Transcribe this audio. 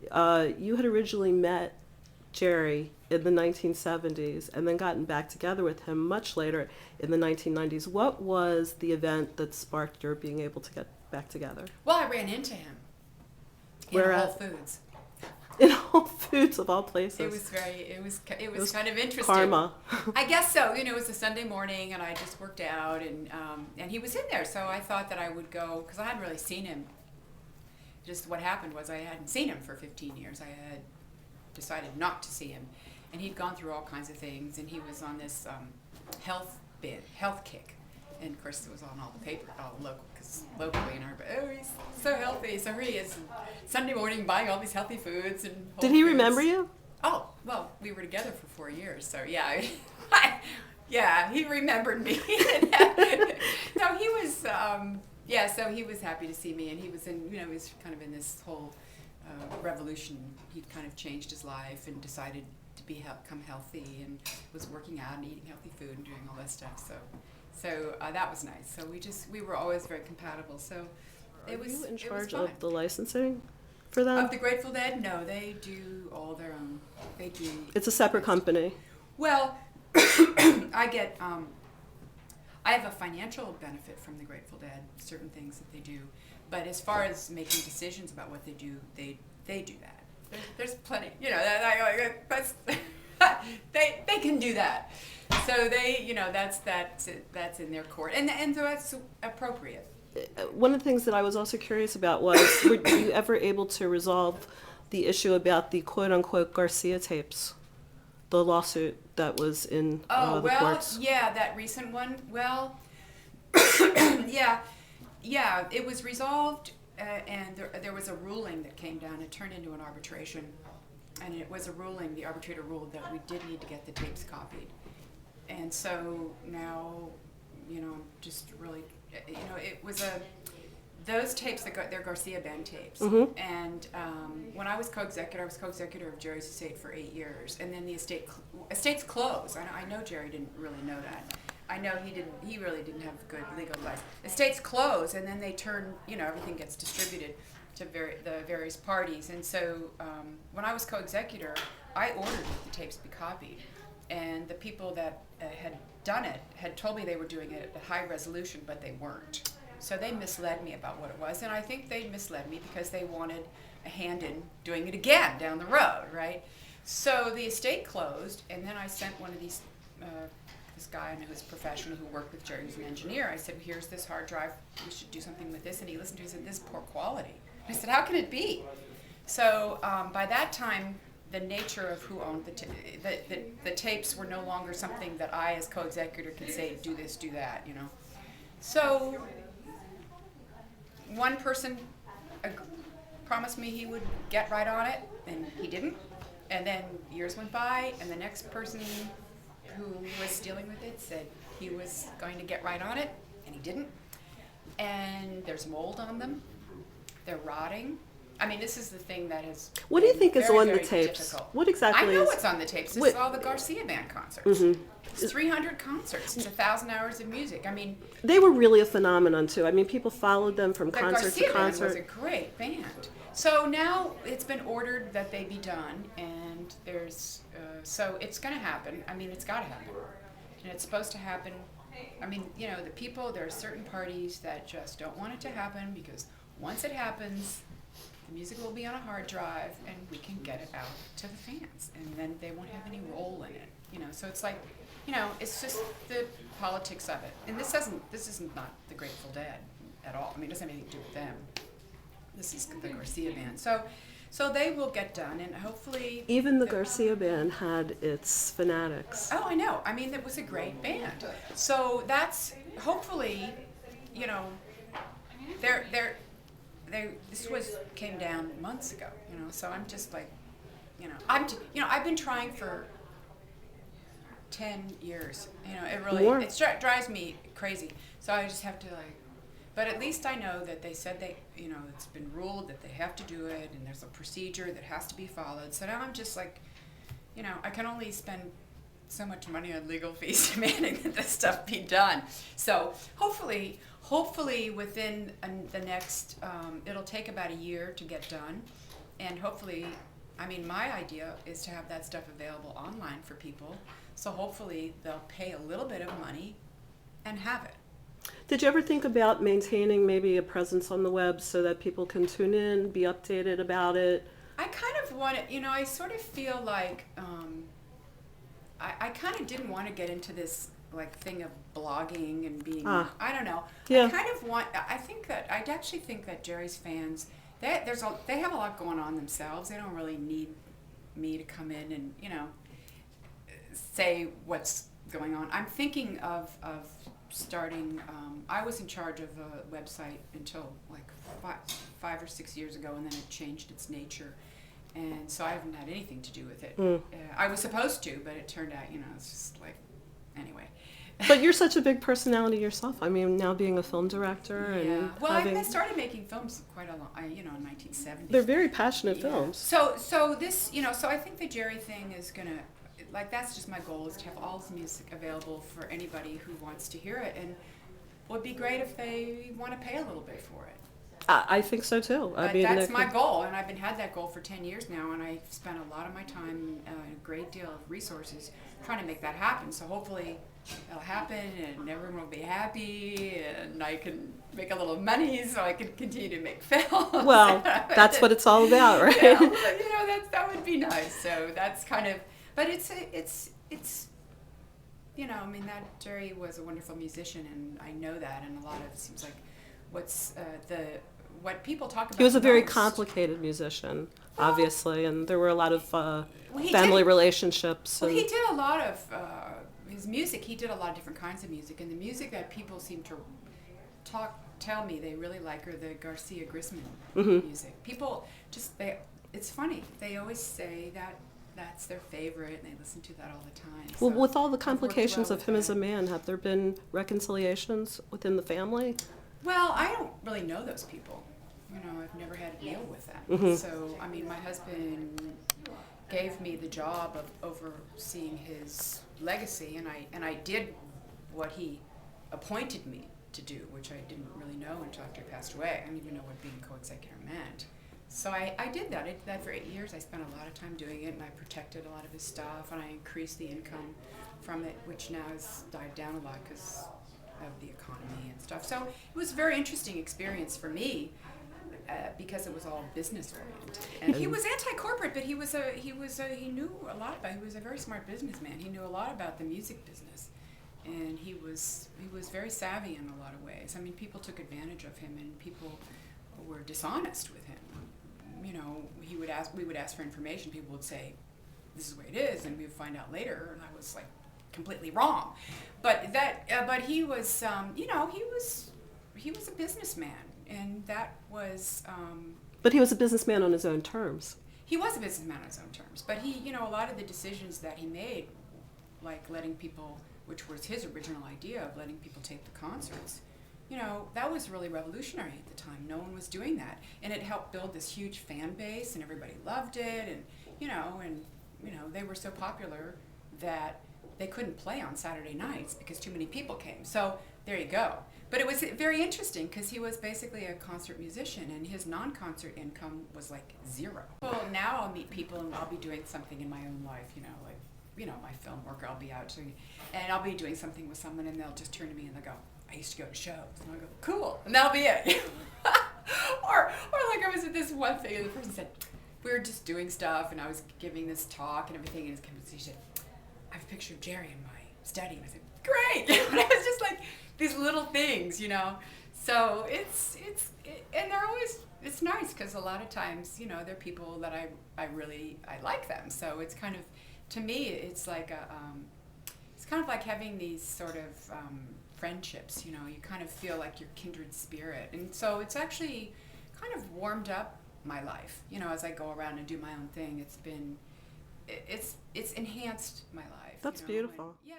You had originally met Jerry in the 1970s and then gotten back together with him much later in the 1990s. What was the event that sparked your being able to get back together? Well, I ran into him in Where Whole at? Foods. In Whole Foods of all places. It was kind of interesting. Karma. I guess so. It was a Sunday morning, and I just worked out, and he was in there, so I thought that I would go because I hadn't really seen him. Just what happened was I hadn't seen him for 15 years. I had decided not to see him, and he'd gone through all kinds of things, and he was on this health kick, and of course it was on all the paper, all locally in our. Oh, he's so healthy. So he is Sunday morning buying all these healthy foods and. Whole Did he Foods. remember you? Oh, well, we were together for 4 years, so yeah, yeah, he remembered me. No, he was, so he was happy to see me, and he was he was kind of in this whole revolution. He'd kind of changed his life and decided to become healthy, and was working out and eating healthy food and doing all that stuff. So that was nice. So we were always very compatible. So Are you in charge of the licensing for them? Of the Grateful Dead? No, they do all their own. They do. It's a separate company. Well, I have a financial benefit from the Grateful Dead, certain things that they do. But as far as making decisions about what they do, they do that. There's plenty, that's they can do that. So they, that's in their court, and so that's appropriate. One of the things that I was also curious about was, were you ever able to resolve the issue about the quote-unquote Garcia tapes, the lawsuit that was in the courts? Yeah, that recent one. Well, yeah, it was resolved, and there was a ruling that came down. It turned into an arbitration, and it was a ruling. The arbitrator ruled that we did need to get the tapes copied, and so now, just really. It was those tapes they're Garcia Band tapes. Mm-hmm. And when I was co-executor of Jerry's estate for 8 years, and then the estate's closed. I know Jerry didn't really know that. I know he really didn't have good legal advice. Estate's closed, and then they turn, everything gets distributed to the various parties. And so when I was co-executor, I ordered the tapes be copied, and the people that had done it had told me they were doing it at high resolution, but they weren't. So they misled me about what it was, and I think they misled me because they wanted a hand in doing it again down the road, right? So the estate closed, and then I sent one of these, this guy who was a professional who worked with Jerry, who's an engineer. I said, here's this hard drive, we should do something with this, and he listened to it, he said, this is poor quality. I said, how can it be? So by that time, the nature of who owned the tapes were no longer something that I, as co-executor, could say, do this, do that, So one person promised me he would get right on it, and he didn't. And then years went by, and the next person who was dealing with it said he was going to get right on it, and he didn't. And there's mold on them. They're rotting. I mean, this is the thing that is. What do you think is on the tapes? Difficult. What exactly I know is? what's on the tapes. This is all the Garcia Band concerts. Mm-hmm. It's 300 concerts. It's 1,000 hours of music. I mean, they were really a phenomenon too. I mean, people followed them from concert Garcia to Band concert. was a great band. So now it's been ordered that they be done, and there's so it's going to happen. I mean, it's got to happen, and it's supposed to happen. I mean, the people. There are certain parties that just don't want it to happen because once it happens, the music will be on a hard drive, and we can get it out to the fans, and then they won't have any role in it. So it's like, it's just the politics of it. And this isn't not the Grateful Dead at all. I mean, it doesn't have anything to do with them. This is the Garcia Band. So they will get done, and hopefully. Even the Garcia Band had its fanatics. Oh, I know. I mean, it was a great band. So that's hopefully, this came down months ago. So I'm just like, I've been trying for 10 years. It really drives me crazy. So I just have to but at least I know that they said it's been ruled that they have to do it, and there's a procedure that has to be followed. So now I'm just like, I can only spend so much money on legal fees demanding that this stuff be done. So hopefully within the next, it'll take about a year to get done. And hopefully, I mean, my idea is to have that stuff available online for people. So hopefully they'll pay a little bit of money and have it. Did you ever think about maintaining maybe a presence on the web so that people can tune in, be updated about it? I kind of want to, I sort of feel like I kind of didn't want to get into this like thing of blogging and being, I don't know. Yeah. I actually think that Jerry's fans, they have a lot going on themselves. They don't really need me to come in and, say what's going on. I'm thinking of starting, I was in charge of a website until like five or 6 years ago, and then it changed its nature. And so I haven't had anything to do with it. I was supposed to, but it turned out, it's just like, anyway. But you're such a big personality yourself. I mean, now being a film director and well, having... I started making films quite a long, in 1970s. They're very passionate films. So this, so I think the Jerry thing is gonna, like, that's just my goal, is to have all this music available for anybody who wants to hear it. And it would be great if they want to pay a little bit for it. I think so too. But that's my goal, and I've had that goal for 10 years now, and I've spent a lot of my time, a great deal of resources trying to make that happen. So hopefully it'll happen, and everyone will be happy, and I can make a little money so I can continue to make films. Well, that's what it's all about, right? That would be nice. So that's kind of, but it's that Jerry was a wonderful musician, and I know that, and a lot of it seems like what people talk about. He was a very most. complicated musician, obviously, and there were a lot of family relationships. Well, he did a lot of his music. He did a lot of different kinds of music, and the music that people seem to tell me they really like are the Garcia Grisman music. People it's funny. They always say that that's their favorite, and they listen to that all the time. Well, so with all the complications well of him as a man, have there been reconciliations within the family? Well, I don't really know those people. I've never had to deal with them. So, I mean, my husband gave me the job of overseeing his legacy, and I did what he appointed me to do, which I didn't really know until after he passed away. I didn't even know what being co-executor meant. So I did that. I did that for 8 years. I spent a lot of time doing it, and I protected a lot of his stuff, and I increased the income from it, which now has died down a lot because of the economy and stuff. So it was a very interesting experience for me because it was all business oriented. And he was anti-corporate, but he knew a lot about. He was a very smart businessman. He knew a lot about the music business, and he was very savvy in a lot of ways. I mean, people took advantage of him, and people were dishonest with him. We would ask for information. People would say, "This is the way it is," and we would find out later, and I was like completely wrong. But he was, he was a businessman, and that was. But he was a businessman on his own terms. He was a businessman on his own terms, but he, a lot of the decisions that he made, like letting people, which was his original idea of letting people tape the concerts, that was really revolutionary at the time. No one was doing that, and it helped build this huge fan base, and everybody loved it, and they were so popular that they couldn't play on Saturday nights because too many people came. So there you go. But it was very interesting because he was basically a concert musician, and his non-concert income was like zero. Well, now I'll meet people, and I'll be doing something in my own life, my film work. I'll be out and I'll be doing something with someone, and they'll just turn to me and they'll go, "I used to go to shows," and I'll go, "Cool," and that'll be it. or like I was at this one thing, and the person said, we were just doing stuff, and I was giving this talk and everything, and he said, "I have a picture of Jerry in my study," and I said, "Great!" And I was just like these little things, So and they're always, it's nice because a lot of times, they're people that I like them. So it's kind of, to me, it's like it's kind of like having these sort of friendships. You kind of feel like your kindred spirit, and so it's actually kind of warmed up my life. As I go around and do my own thing, it's enhanced my life. That's beautiful. Yeah.